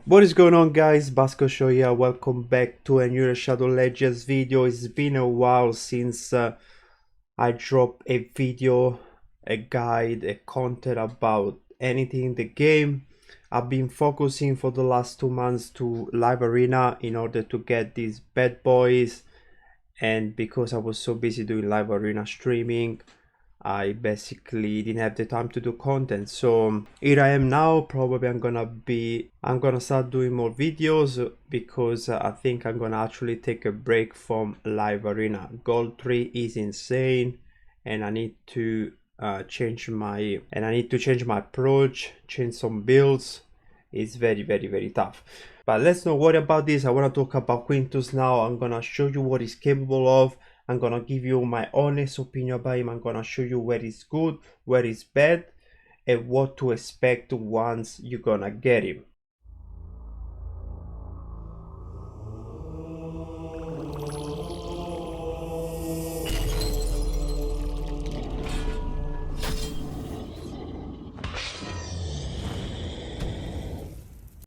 What is going on, guys? Basco Show here. Welcome back to a new Shadow Legends video. It's been a while since I dropped a video, a guide, a content about anything in the game. I've been focusing for the last 2 months to live arena in order to get these bad boys, and because I was so busy doing live arena streaming, I basically didn't have the time to do content. So here I am now. Probably I'm gonna start doing more videos because I think I'm gonna actually take a break from live arena. Gold 3 is insane, and I need to change my approach, change some builds. It's very tough. But let's not worry about this. I want to talk about Quintus now. I'm gonna show you what he's capable of. I'm gonna give you my honest opinion about him. I'm gonna show you where he's good, where he's bad, and what to expect once you're gonna get him.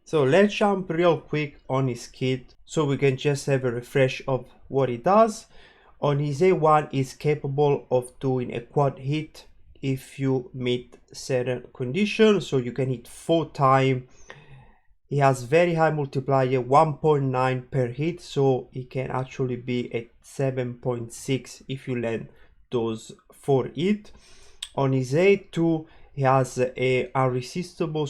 So let's jump real quick on his kit so we can just have a refresh of what he does. On his A1 is capable of doing a quad hit if you meet certain conditions, so you can hit 4 times. He has very high multiplier, 1.9 per hit, so it can actually be at 7.6 if you land those 4 hits. On his A2 he has a irresistible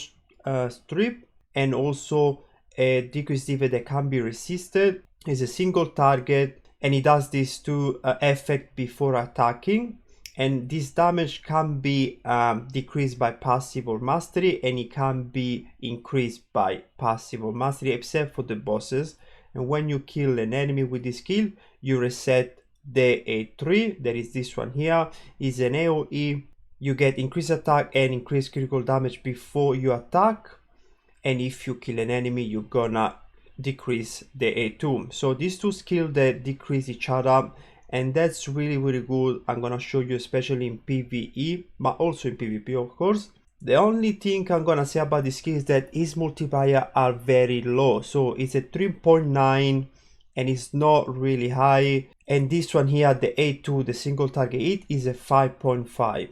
strip and also a decreased defense that can be resisted. It's a single target, and he does these two effects before attacking, and this damage can be decreased by passive or mastery, and it can be increased by passive or mastery, except for the bosses. And when you kill an enemy with this skill, you reset the A3. That is this one here. Is an AoE. You get increased attack and increased critical damage before you attack, and if you kill an enemy, you're gonna decrease the A2. So these two skills that decrease each other, and that's really good. I'm gonna show you especially in PvE, but also in PvP, of course. The only thing I'm gonna say about this skill is that his multiplier are very low, so it's a 3.9 and it's not really high. And this one here, the A2, the single target hit, is a 5.5.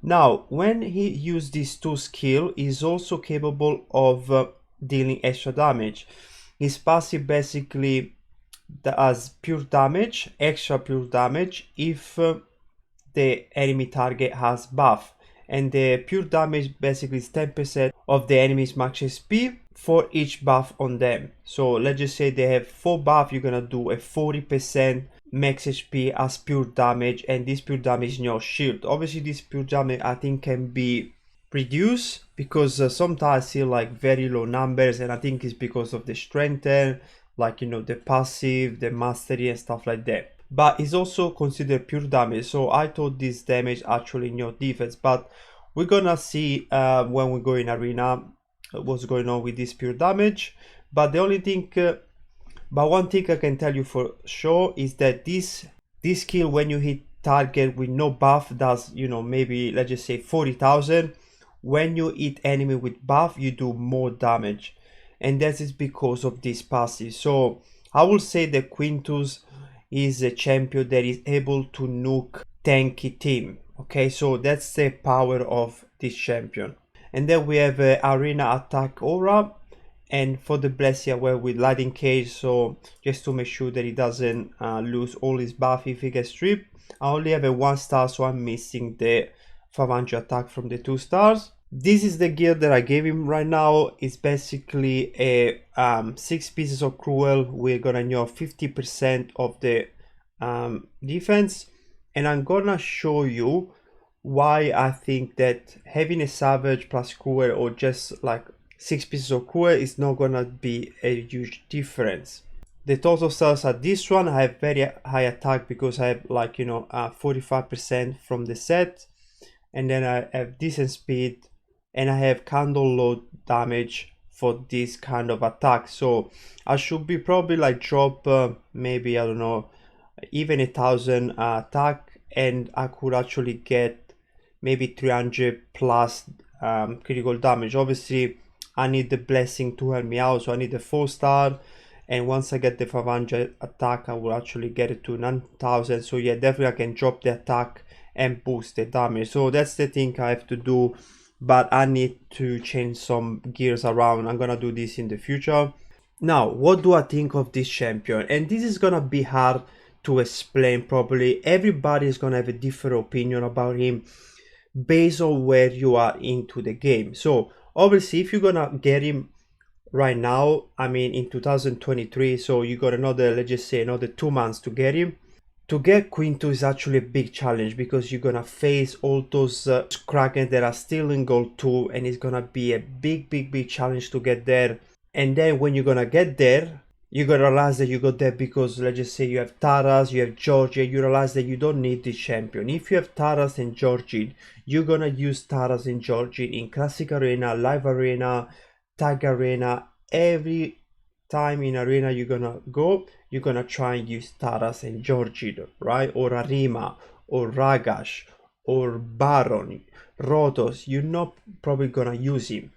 Now, when he uses these two skills, he's also capable of dealing extra damage. His passive basically does pure damage, extra pure damage, if the enemy target has buff. And the pure damage basically is 10% of the enemy's max HP for each buff on them. So let's just say they have 4 buff, you're gonna do a 40% max HP as pure damage, and this pure damage in your shield. Obviously this pure damage I think can be reduced because sometimes I see like very low numbers, and I think it's because of the strengthen, like, you know, the passive, the mastery and stuff like that. But it's also considered pure damage, so I thought this damage actually in your defense. But we're gonna see when we go in arena what's going on with this pure damage. But the only thing but one thing I can tell you for sure is that this skill, when you hit target with no buff, does, you know, maybe let's just say 40,000. When you hit enemy with buff, you do more damage, and that is because of this passive. So I will say that Quintus is a champion that is able to nuke tanky team. Okay, so that's the power of this champion. And then we have arena attack aura, and for the bless here, well, with lightning cage, so just to make sure that he doesn't lose all his buff if he gets stripped. I only have a 1 star, so I'm missing the 500 attack from the 2 stars. This is the gear that I gave him right now. It's basically a 6 pieces of cruel. We're gonna know 50% of the defense, and I'm gonna show you why I think that having a savage plus cruel, or just like 6 pieces of cruel, is not gonna be a huge difference. The total stats are this one. I have very high attack because I have, like, you know, 45% from the set, and then I have decent speed, and I have candle load damage for this kind of attack. So I should be probably like drop maybe, I don't know, even 1,000 attack, and I could actually get maybe 300 plus critical damage. Obviously I need the blessing to help me out, so I need the 4-star, and once I get the 500 attack, I will actually get it to 9000. So yeah, definitely I can drop the attack and boost the damage. So that's the thing I have to do, but I need to change some gears around. I'm gonna do this in the future. Now, what do I think of this champion? And this is gonna be hard to explain properly. Everybody is gonna have a different opinion about him based on where you are into the game. So obviously, if you're gonna get him right now, I mean in 2023, so you got another, let's just say another 2 months to get him. To get Quintus is actually a big challenge because you're gonna face all those Kraken that are still in gold 2, and it's gonna be a big challenge to get there. And then when you're gonna get there, you're gonna realize that you got there because, let's just say, you have Taras, you have Georgie, you realize that you don't need this champion. If you have Taras and Georgie, you're gonna use Taras and Georgie in Classic Arena, Live Arena, Tag Arena. Every time in Arena you're gonna go, you're gonna try and use Taras and Georgie, right? Or Arima, or Ragash, or Baron, Rotos. You're not probably gonna use him.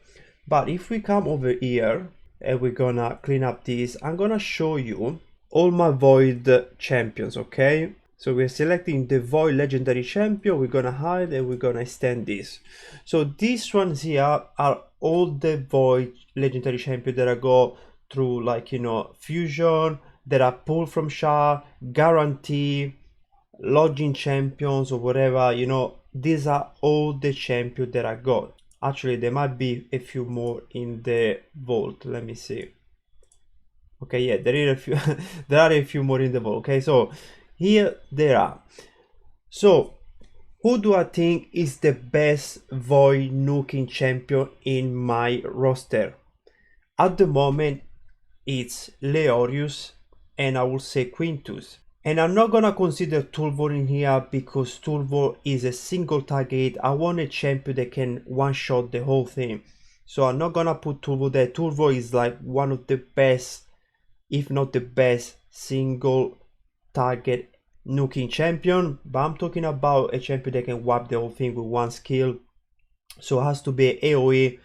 But if we come over here, and we're gonna clean up this, I'm gonna show you all my void champions, okay? So we're selecting the void legendary champion, we're gonna hide, and we're gonna extend this. So these ones here are all the void legendary champion that I go through, like, you know, fusion, that are pulled from Shah, guarantee, lodging champions, or whatever, you know. These are all the champions that I got. Actually, there might be a few more in the vault. Let me see. Okay, yeah, there are a few. There are a few more in the vault. Okay, so here there are. So, who do I think is the best void nuking champion in my roster? At the moment, it's Leorius, and I will say Quintus. And I'm not gonna consider Turbo in here because Turbo is a single target. I want a champion that can one-shot the whole thing. So I'm not gonna put Turbo there. Turbo is like one of the best, if not the best, single target nuking champion. But I'm talking about a champion that can wipe the whole thing with one skill. So it has to be AoE.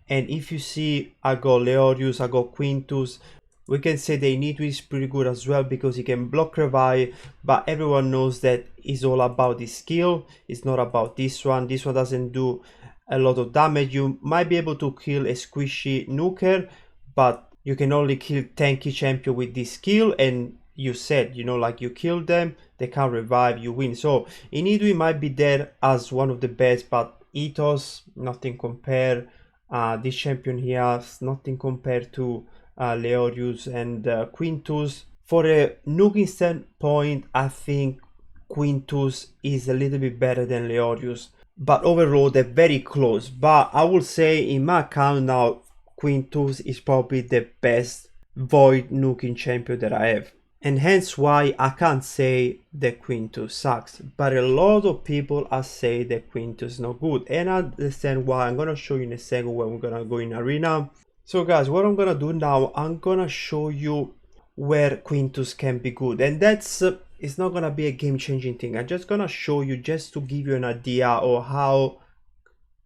And if you see, I got Leorius, I got Quintus. We can say they need to is pretty good as well because he can block revive, but everyone knows that it's all about the skill. It's not about this one. This one doesn't do a lot of damage. You might be able to kill a squishy nuker, but you can only kill tanky champion with this skill, and you said, you know, like you kill them, they can't revive, you win. So Inidui might be there as one of the best, but Ethos, nothing compared. This champion here, nothing compared to Leorius and Quintus. For a nuking standpoint, I think Quintus is a little bit better than Leorius, but overall they're very close. But I will say in my account now, Quintus is probably the best void nuking champion that I have, and hence why I can't say that Quintus sucks. But a lot of people are saying that Quintus is not good, and I understand why. I'm gonna show you in a second when we're gonna go in arena. So guys, what I'm gonna do now, I'm gonna show you where Quintus can be good, and that's it's not gonna be a game-changing thing. I'm just gonna show you just to give you an idea of how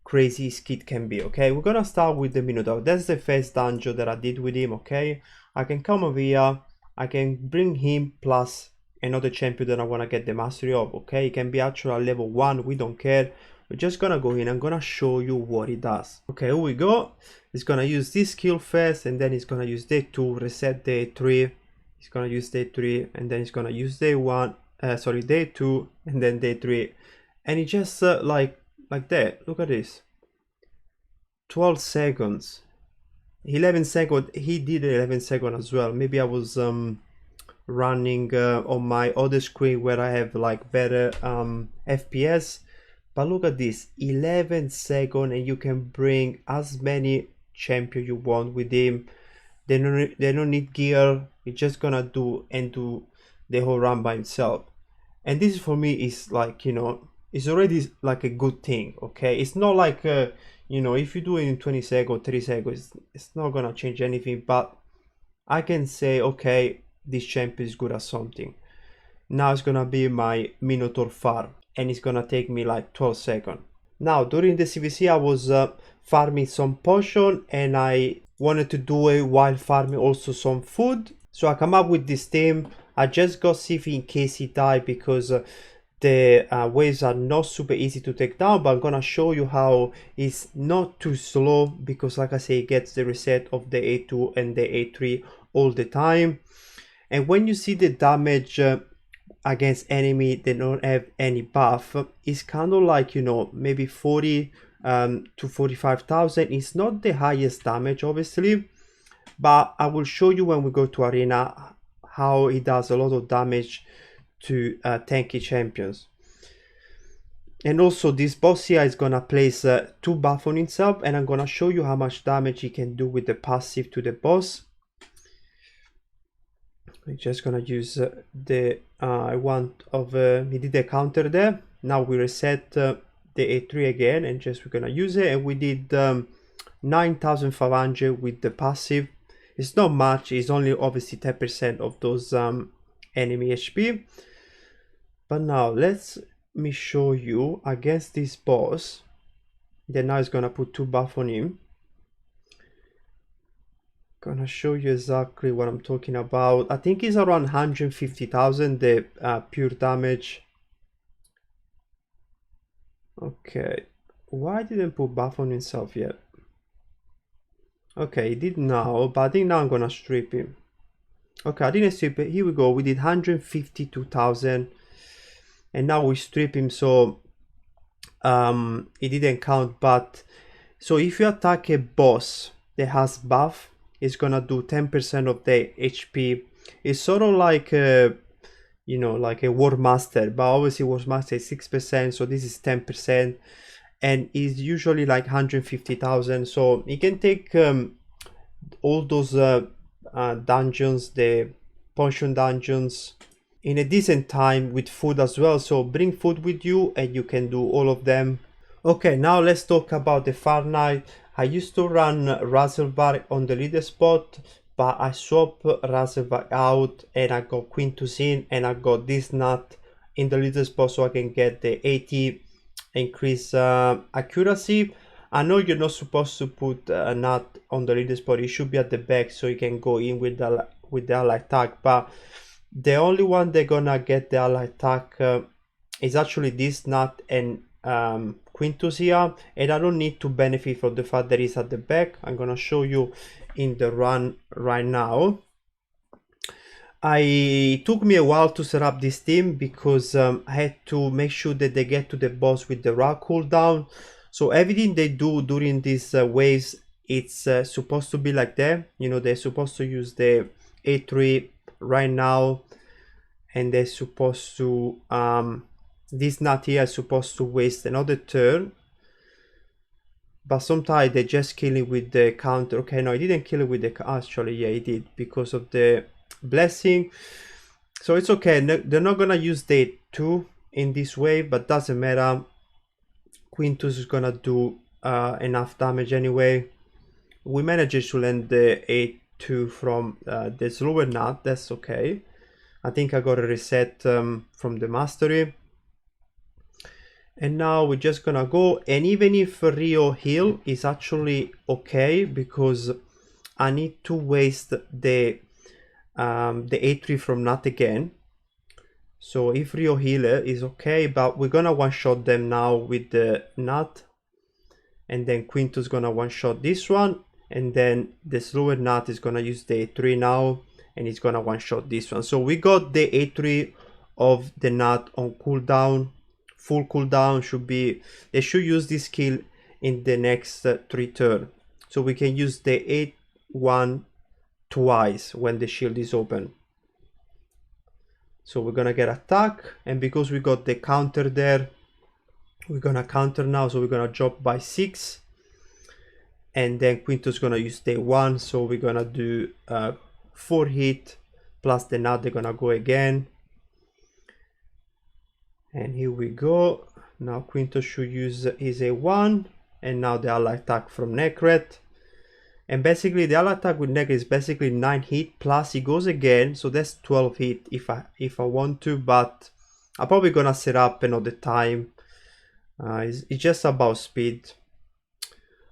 crazy his kit can be. Okay, we're gonna start with the Minotaur. That's the first dungeon that I did with him. Okay, I can come over here, I can bring him plus another champion that I want to get the mastery of. Okay, it can be actually at level 1, we don't care. We're just gonna go in. I'm gonna show you what it does. Okay, here we go. He's gonna use this skill first, and then he's gonna use day 2, reset day 3. He's gonna use day 3, and then he's gonna use day 1. Sorry, day 2, and then day 3. And it just like that. Look at this. 12 seconds. 11 seconds. He did 11 seconds as well. Maybe I was running on my other screen where I have like better FPS. But look at this, 11 seconds, and you can bring as many champions you want with him. They don't need gear. It's just gonna do the whole run by himself. And this for me is like, you know, it's already like a good thing. Okay, it's not like you know, if you do it in 20 seconds, 30 seconds, it's not gonna change anything. But I can say, okay, this champion is good at something. Now it's gonna be my Minotaur farm, and it's gonna take me like 12 seconds. Now, during the CVC, I was farming some potion, and I wanted to do it while farming also some food. So I come up with this team. I just got Sifi in case he died, because the waves are not super easy to take down, but I'm gonna show you how it's not too slow, because like I say, it gets the reset of the A2 and the A3 all the time. And when you see the damage against enemy they don't have any buff, it's kind of like, you know, maybe 40 to 45,000. It's not the highest damage obviously, but I will show you when we go to arena how it does a lot of damage to tanky champions. And also this boss here is gonna place 2 buff on himself, and I'm gonna show you how much damage he can do with the passive to the boss. We're just gonna use the want of he did a counter there. Now we reset the A3 again, and just we're gonna use it, and we did 9,500 with the passive. It's not much, it's only obviously 10% of those enemy HP. But now let me show you against this boss. Then now it's gonna put 2 buff on him. Gonna show you exactly what I'm talking about. I think it's around 150,000 the pure damage. Okay, why didn't put buff on himself yet? Okay, he did now, but I think now I'm gonna strip him. Okay, I didn't strip it. Here we go. We did 152,000, and now we strip him, so it didn't count. But so if you attack a boss that has buff, it's gonna do 10% of the HP. It's sort of like you know, like a War Master, but obviously War Master is 6%, so this is 10%, and is usually like 150,000. So you can take all those dungeons, the potion dungeons, in a decent time with food as well. So bring food with you and you can do all of them. Okay, now let's talk about the Far Night. I used to run Razelbar on the leader spot, but I swapped Razelbar out and I got Quintus in, and I got this nut in the leader spot so I can get the 80 increase accuracy. I know you're not supposed to put a nut on the leader spot, it should be at the back so you can go in with the ally tag, but the only one they're gonna get the ally tag is actually this nut and Quintus here, and I don't need to benefit from the fact that it's at the back. I'm gonna show you in the run right now. It took me a while to set up this team because I had to make sure that they get to the boss with the rock cooldown. So everything they do during these waves, it's supposed to be like that. You know, they're supposed to use the A3 right now, and they're supposed to this nut here is supposed to waste another turn, but sometimes they just kill it with the counter. Okay, no, he didn't kill it with the actually, yeah, he did because of the blessing. So it's okay. No, they're not gonna use the 2 in this way, but doesn't matter. Quintus is gonna do enough damage anyway. We managed to land the A2 from the slower nut. That's okay. I think I got a reset from the mastery. And now we're just gonna go, and even if Rio heal is actually okay because I need to waste the A3 from nut again. So if Rio healer is okay, but we're gonna one-shot them now with the nut, and then Quintus gonna one-shot this one, and then the slower nut is gonna use the A3 now, and he's gonna one-shot this one. So we got the A3 of the nut on cooldown. Full cooldown should be, they should use this skill in the next 3 turns. So we can use the A1 twice when the shield is open. So we're gonna get attack, and because we got the counter there, we're gonna counter now, so we're gonna drop by 6. And then Quintus gonna use the 1, so we're gonna do 4 hit plus the nut, they're gonna go again. And here we go. Now Quintus should use his A1, and now the ally attack from Necret. And basically the ally attack with Necret is basically 9 hit plus he goes again, so that's 12 hit if I want to, but I'm probably gonna set up another time It's just about speed.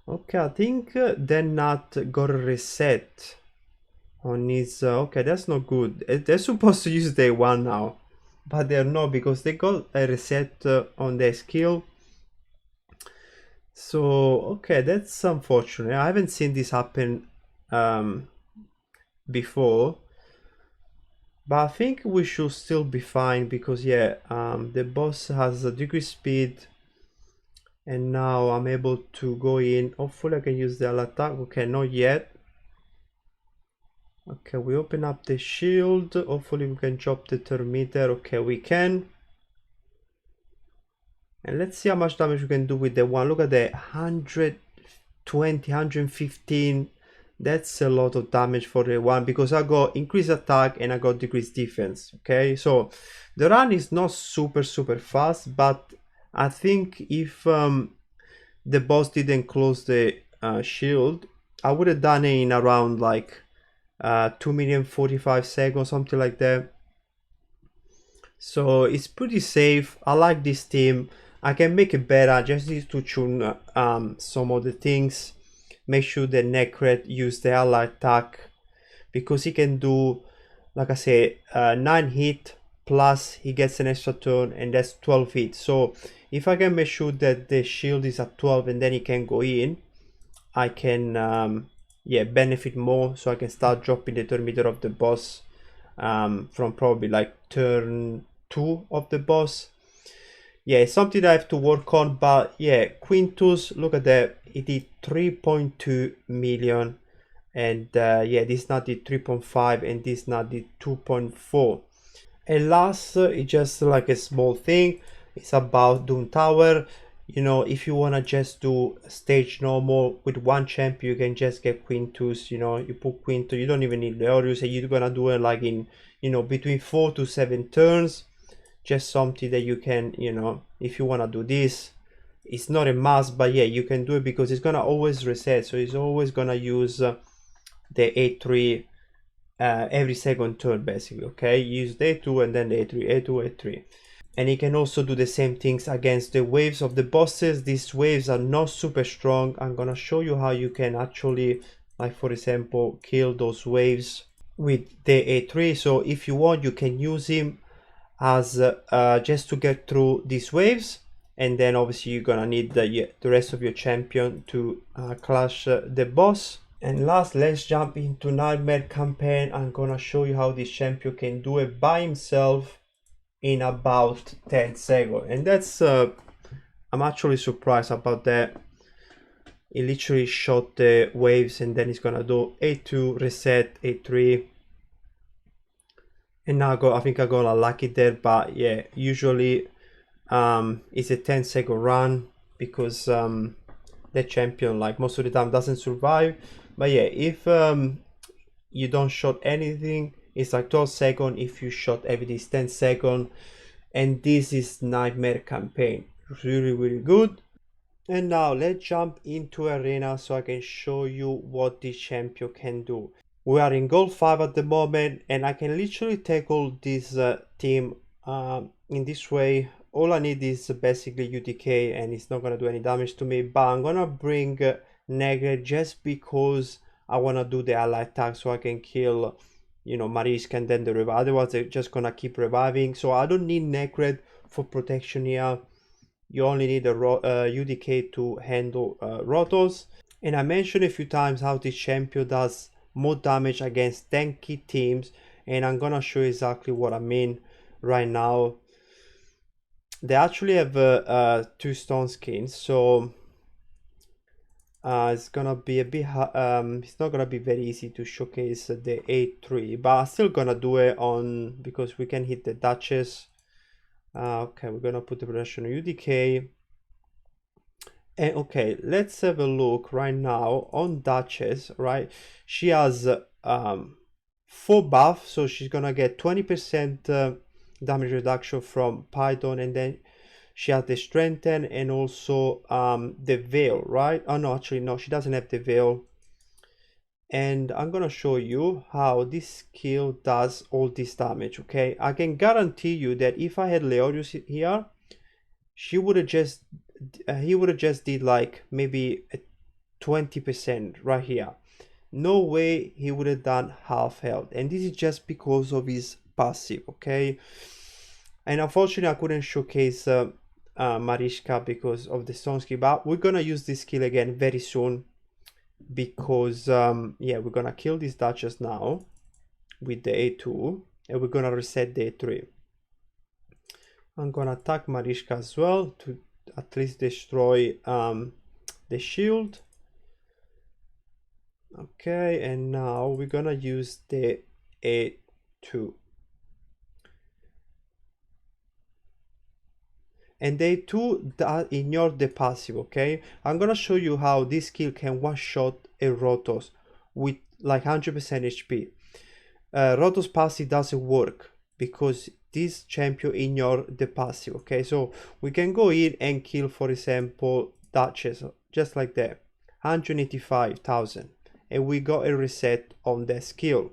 Okay, I think they're not got a reset on his. Okay, that's not good. They're supposed to use day one now, but they're not because they got a reset on their skill. So okay, that's unfortunate. I haven't seen this happen before, but I think we should still be fine because yeah, the boss has a decreased speed, and now I'm able to go in. Hopefully I can use the attack. Okay, not yet. Okay, we open up the shield. Hopefully we can drop the thermometer. Okay, we can. And let's see how much damage we can do with the one. Look at that, 120, 115. That's a lot of damage for the one because I got increased attack and I got decreased defense. Okay, so the run is not super fast, but I think if the boss didn't close the shield, I would have done it in around like 2,045,000 seconds, something like that. So it's pretty safe. I like this team. I can make it better. I just need to tune some of the things. Make sure the Necret use the ally attack because he can do, like I say, 9 hit plus he gets an extra turn and that's 12 hits. So if I can make sure that the shield is at 12 and then he can go in, I can yeah, benefit more. So I can start dropping the thermometer of the boss from probably like turn 2 of the boss. Yeah, it's something I have to work on, but yeah, Quintus, look at that, it did 3.2 million, and yeah, this now did 3.5 and this now did 2.4. And last, it's just like a small thing, it's about Doom Tower. You know, if you wanna just do stage normal with one champion, you can just get Quintus. You know, you put Quintus, you don't even need Leorius, and you're gonna do it like in, you know, between 4 to 7 turns. Just something that you can, you know, if you wanna do this, it's not a must, but yeah, you can do it because it's gonna always reset, so it's always gonna use the A3 every second turn basically. Okay, use the A2 and then the A3, A2, A3. And you can also do the same things against the waves of the bosses. These waves are not super strong. I'm gonna show you how you can actually, like for example, kill those waves with the A3. So if you want, you can use him as just to get through these waves, and then obviously you're gonna need the rest of your champion to clash the boss. And last, let's jump into Nightmare campaign. I'm gonna show you how this champion can do it by himself in about 10 seconds, and that's I'm actually surprised about that. He literally shot the waves and then he's gonna do A2 reset, A3, and now I think I got a lucky there, but yeah, usually it's a 10-second run because the champion like most of the time doesn't survive. But yeah, if you don't shot anything, it's like 12 seconds. If you shot everything, it's 10 seconds. And this is Nightmare campaign, really good. And now let's jump into arena so I can show you what this champion can do. We are in gold 5 at the moment, and I can literally tackle this team in this way. All I need is basically UTK and it's not gonna do any damage to me, but I'm gonna bring Negre just because I wanna do the ally attack so I can kill, you know, Mariska and then the revive. Otherwise they're just gonna keep reviving. So I don't need Necred for protection here. You only need a UDK to handle Rotos. And I mentioned a few times how this champion does more damage against tanky teams, and I'm gonna show you exactly what I mean right now. They actually have 2 stone skins, so it's gonna be a bit it's not gonna be very easy to showcase the A3, but I'm still gonna do it on because we can hit the Duchess. Okay, we're gonna put the production on UDK. And okay, let's have a look right now on Duchess, right? She has 4 buff, so she's gonna get 20% damage reduction from Python, and then she has the strengthen and also the veil, right? Oh no, actually no, she doesn't have the veil. And I'm gonna show you how this skill does all this damage. Okay, I can guarantee you that if I had Leorius here, she would have just he would have just did like maybe a 20% right here. No way he would have done half health, and this is just because of his passive, okay? And unfortunately I couldn't showcase Mariska because of the stone skill, but we're gonna use this skill again very soon because yeah, we're gonna kill this Duchess now with the A2 and we're gonna reset the A3. I'm gonna attack Mariska as well to at least destroy the shield. Okay, and now we're gonna use the A2. And A2 that ignore the passive, okay? I'm gonna show you how this skill can one-shot a Rotos with like 100% HP. Rotos passive doesn't work because this champion ignore the passive, okay? So we can go in and kill, for example, Duchess, just like that, 185,000, and we got a reset on the skill,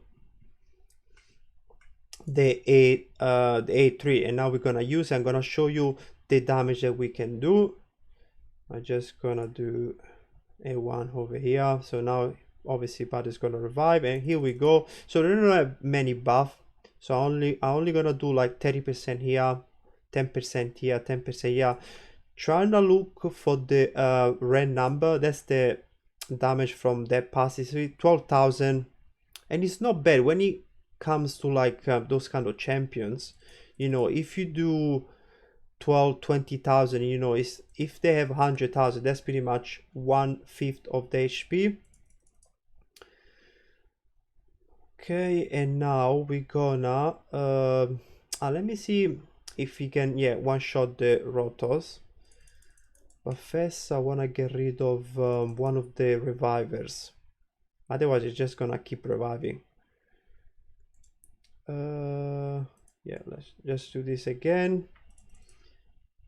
the A3, and now we're gonna use, I'm gonna show you the damage that we can do. I'm just gonna do A1 over here. So now obviously Bud is gonna revive, and here we go. So they don't have many buff, so I'm only gonna do like 30% here, 10% here, 10% here, trying to look for the red number. That's the damage from that pass. It's 12,000, and it's not bad when it comes to like those kind of champions. You know, if you do 12-20,000, you know, is if they have 100,000, that's pretty much 1/5 of the HP. Okay, and now we're gonna let me see if we can, yeah, one shot the Rotos, but first I want to get rid of one of the revivers, otherwise it's just gonna keep reviving. Yeah, let's just do this again.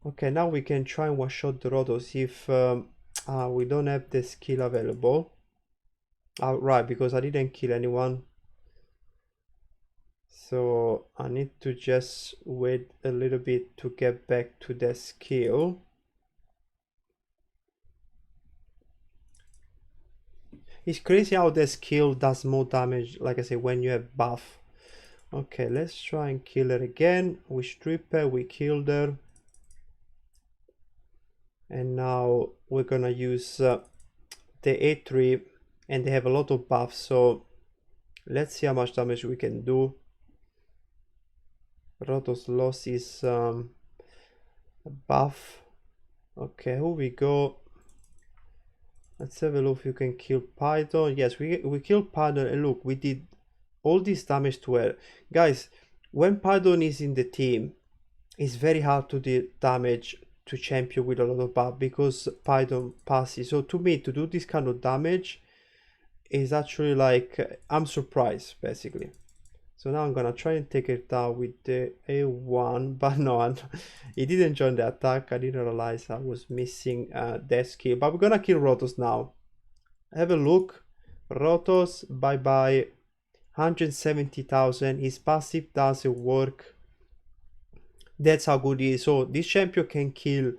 Okay, now we can try and one shot the Rotos if we don't have the skill available. Right, because I didn't kill anyone, so I need to just wait a little bit to get back to the skill. It's crazy how the skill does more damage, like I said, when you have buff. Okay, let's try and kill her again. We strip her, we killed her, and now we're gonna use the A3, and they have a lot of buffs, so let's see how much damage we can do. Rotos lost his buff. Okay, here we go. Let's have a look if you can kill Python. Yes, we killed Python, and look, we did all this damage to her. Guys, when Python is in the team, it's very hard to do damage to champion with a lot of buff because Python passes. So to me, to do this kind of damage is actually like, I'm surprised basically. So now I'm gonna try and take it down with the A1, but no, he didn't join the attack. I didn't realize I was missing that skill, but we're gonna kill Rotos now. Have a look. Rotos, bye bye. 170,000. His passive doesn't work. That's how good he is. So this champion can kill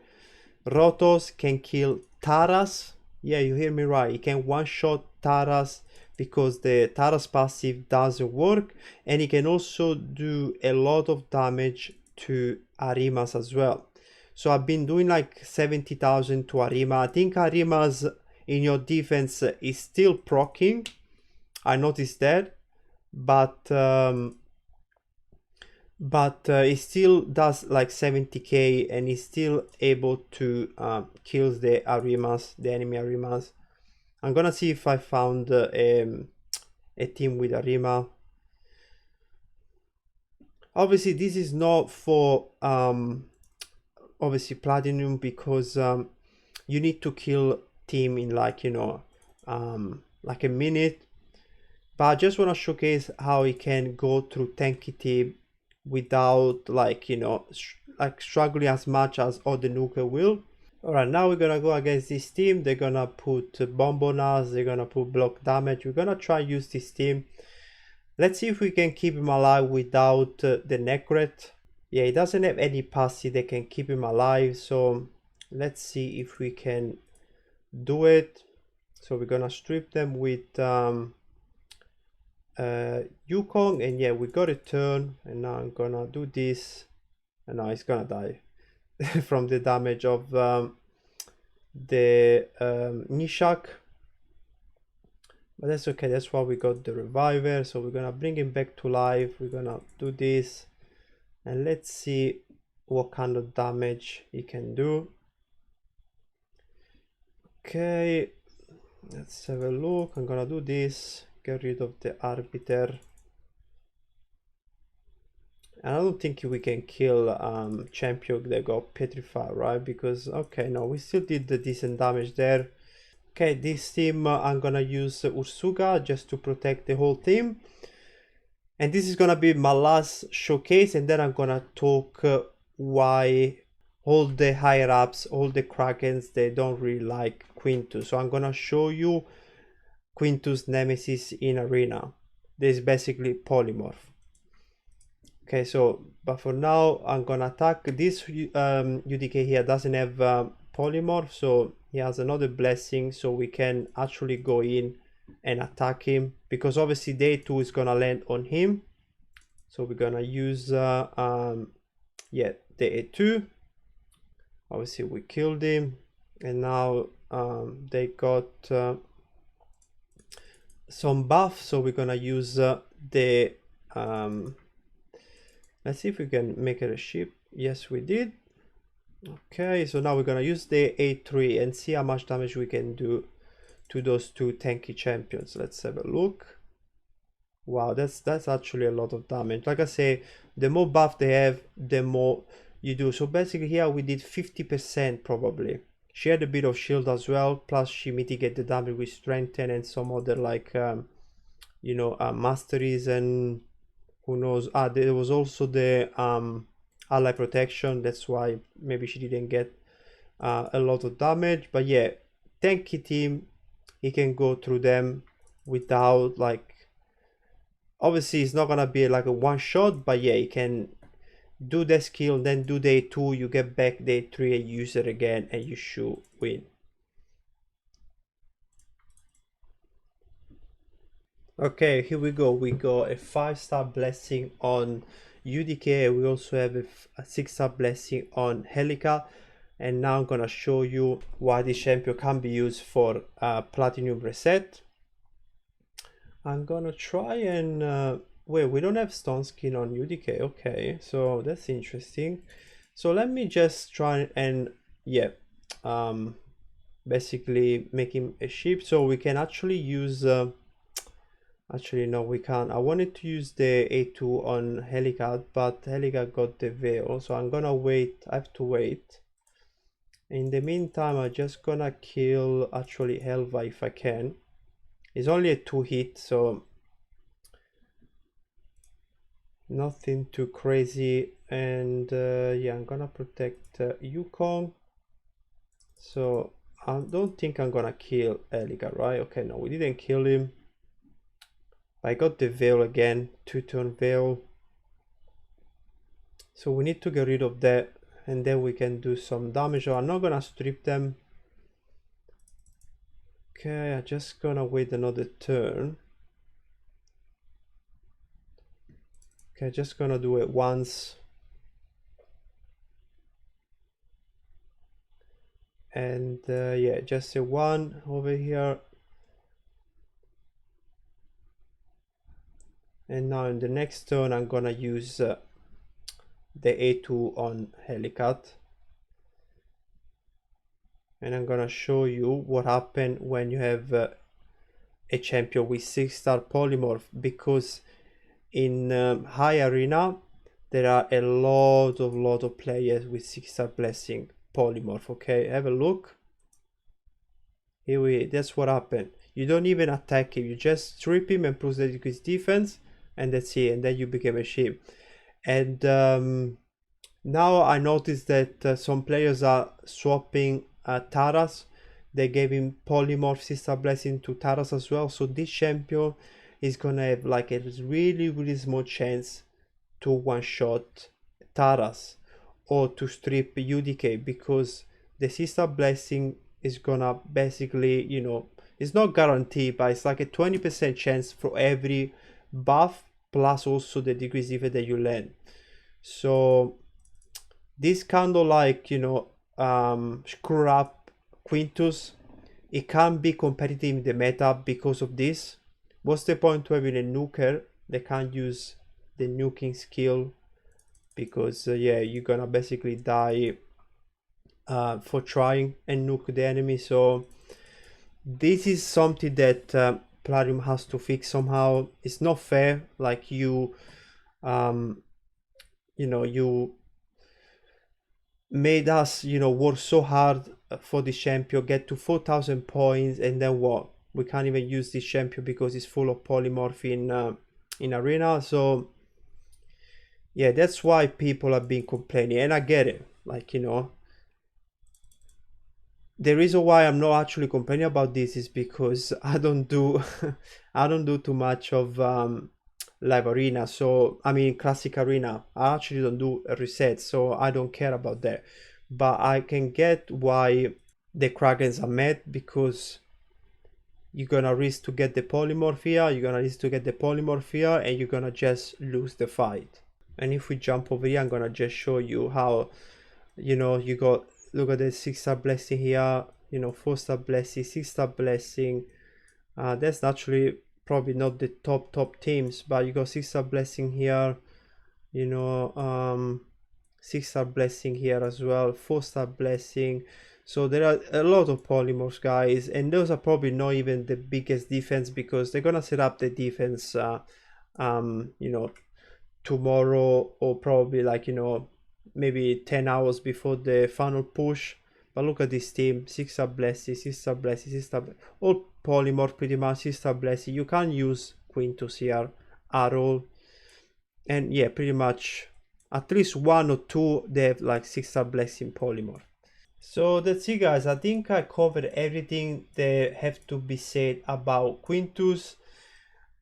Rotos, can kill Taras. Yeah, you hear me right. He can one-shot Taras because the Taras passive doesn't work, and he can also do a lot of damage to Arimas as well. So I've been doing like 70,000 to Arima. I think Arimas in your defense is still proccing. I noticed that, but it still does like 70k, and he's still able to kill the Arimas, the enemy Arimas. I'm gonna see if I found a team with Arima. Obviously this is not for obviously platinum, because you need to kill team in like, you know, like a minute, but I just want to showcase how he can go through tanky team without like, you know, like struggling as much as other nuker will. Alright, now we're gonna go against this team. They're gonna put bomb on us, they're gonna put block damage. We're gonna try use this team. Let's see if we can keep him alive without the Necret. Yeah, he doesn't have any passive that can keep him alive, so let's see if we can do it. So we're gonna strip them with Yukong, and yeah, we got a turn, and now I'm gonna do this, and now it's gonna die from the damage of the Nishak. But that's okay, that's why we got the reviver. So we're gonna bring him back to life. We're gonna do this, and let's see what kind of damage he can do. Okay, let's have a look. I'm gonna do this, get rid of the arbiter. And I don't think we can kill champion that got petrified, right? Because okay, no, we still did the decent damage there. Okay, this team I'm gonna use Ursuga just to protect the whole team. And this is gonna be my last showcase, and then I'm gonna talk why all the higher ups, all the Krakens, they don't really like Quintus. So I'm gonna show you Quintus Nemesis in arena. This is basically polymorph. Okay, so but for now I'm gonna attack this UDK here. Doesn't have polymorph, so he has another blessing, so we can actually go in and attack him, because obviously day 2 is gonna land on him. So we're gonna use yeah, day 2. Obviously we killed him, and now they got some buff, so we're gonna use the let's see if we can make it a ship. Yes, we did. Okay, so now we're gonna use the A3 and see how much damage we can do to those two tanky champions. Let's have a look. Wow, that's actually a lot of damage. Like I say, the more buff they have, the more you do. So basically here we did 50% probably. She had a bit of shield as well, plus she mitigated the damage with strengthen and some other like you know, masteries, and who knows. There was also the ally protection. That's why maybe she didn't get a lot of damage. But yeah, tanky team, he can go through them without like, obviously it's not gonna be like a one shot, but yeah, you can do the skill, then do day 2, you get back day 3 and use it again, and you should win. Okay, here we go. We got a 5-star blessing on UDK. We also have a 6-star blessing on Helica. And now I'm gonna show you why this champion can be used for platinum reset. I'm gonna try and wait, we don't have stone skin on UDK. Okay, so that's interesting. So let me just try and yeah, basically make him a ship, so we can actually use actually no, we can't. I wanted to use the A2 on Helicat, but Helicat got the veil, so I'm gonna wait. I have to wait. In the meantime, I'm just gonna kill actually Helva if I can. It's only a 2-hit, so nothing too crazy. And yeah, I'm gonna protect Yukong. So I don't think I'm gonna kill Helicat, right? Okay, no, we didn't kill him. I got the veil again, 2-turn veil. So we need to get rid of that, and then we can do some damage. I'm not gonna strip them. Okay, I'm just gonna wait another turn. Okay, just gonna do it once. And yeah, just a 1 over here. And now in the next turn, I'm gonna use the A2 on Helicat. And I'm gonna show you what happened when you have a champion with 6-star polymorph, because in high arena there are a lot of players with 6-star blessing polymorph. Okay, have a look. Here that's what happened. You don't even attack him, you just strip him and prove that you his defense, and that's it, and then you became a ship. And now I noticed that some players are swapping Taras. They gave him polymorph 6-star blessing to Taras as well, so this champion is gonna have like a really small chance to one-shot Taras or to strip UDK, because the sister blessing is gonna basically, you know, it's not guaranteed, but it's like a 20% chance for every buff plus also the decrease defense that you land. So this kind of like, you know, screw up Quintus. It can't be competitive in the meta because of this. What's the point to having a nuker? They can't use the nuking skill because yeah, you're gonna basically die for trying and nuke the enemy. So this is something that Plarium has to fix somehow. It's not fair. Like you know, you made us, you know, work so hard for this champion, get to 4,000 points, and then what? We can't even use this champion because it's full of polymorph in arena. So yeah, that's why people have been complaining, and I get it. Like, you know, the reason why I'm not actually complaining about this is because I don't do I don't do too much of live arena. So I mean classic arena, I actually don't do a reset, so I don't care about that. But I can get why the Krakens are mad, because you're gonna risk to get the polymorph here, you're gonna risk to get the polymorph here, and you're gonna just lose the fight. And if we jump over here, I'm gonna just show you how, you know, you got, look at the 6-star blessing here, you know, 4-star blessing, 6-star blessing. That's actually probably not the top teams, but you got 6-star blessing here, you know, 6-star blessing here as well, 4-star blessing. So there are a lot of polymorphs, guys, and those are probably not even the biggest defense, because they're gonna set up the defense you know, tomorrow, or probably like, you know, maybe 10 hours before the final push. But look at this team, 6-star blessing, 6-star blessing, 6-star, all polymorph pretty much, 6-star blessing. You can't use Quintus here at all. And yeah, pretty much at least one or two they have like 6-star blessing polymorph. So that's it, guys. I think I covered everything that have to be said about Quintus.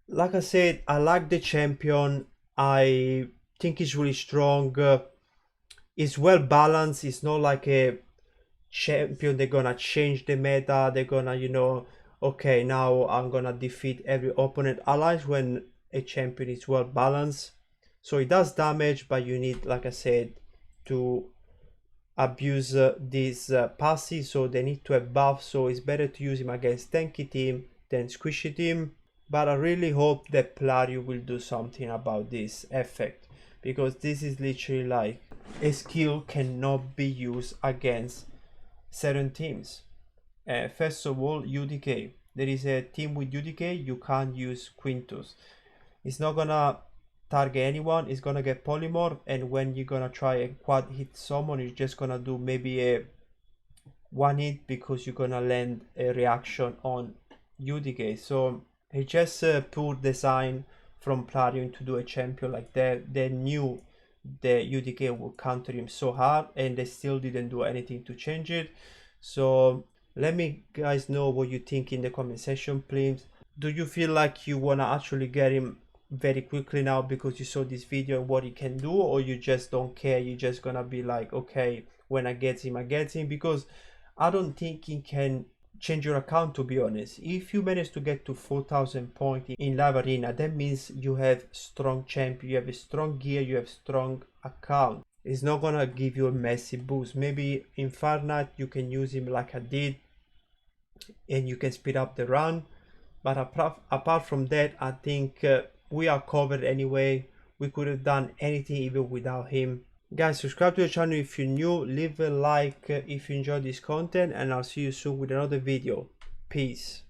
Like I said, I like the champion. I think he's really strong. It's well balanced. It's not like a champion they're gonna change the meta. They're gonna, you know, okay, now I'm gonna defeat every opponent. I like when a champion is well balanced. So it does damage, but you need, like I said, to abuse these passes, so they need to have buff. So it's better to use him against tanky team than squishy team. But I really hope that Plarium will do something about this effect, because this is literally like a skill cannot be used against certain teams. First of all, UDK. There is a team with UDK, you can't use Quintus. It's not gonna target anyone, it's gonna get polymorph, and when you're gonna try a quad hit summon, you're just gonna do maybe a one hit because you're gonna land a reaction on UDK. So it's just poor design from Plarium to do a champion like that. They knew the UDK would counter him so hard, and they still didn't do anything to change it. So let me guys know what you think in the comment section, please. Do you feel like you wanna actually get him very quickly now because you saw this video and what he can do, or you just don't care, you're just gonna be like, okay, when I get him, I get him? Because I don't think he can change your account, to be honest. If you manage to get to 4,000 points in live arena, that means you have strong champion, you have a strong gear, you have strong account. It's not gonna give you a massive boost. Maybe in Fortnite you can use him like I did and you can speed up the run, but apart from that, I think we are covered anyway. We could have done anything even without him. Guys, subscribe to the channel if you're new, leave a like if you enjoyed this content, and I'll see you soon with another video. Peace.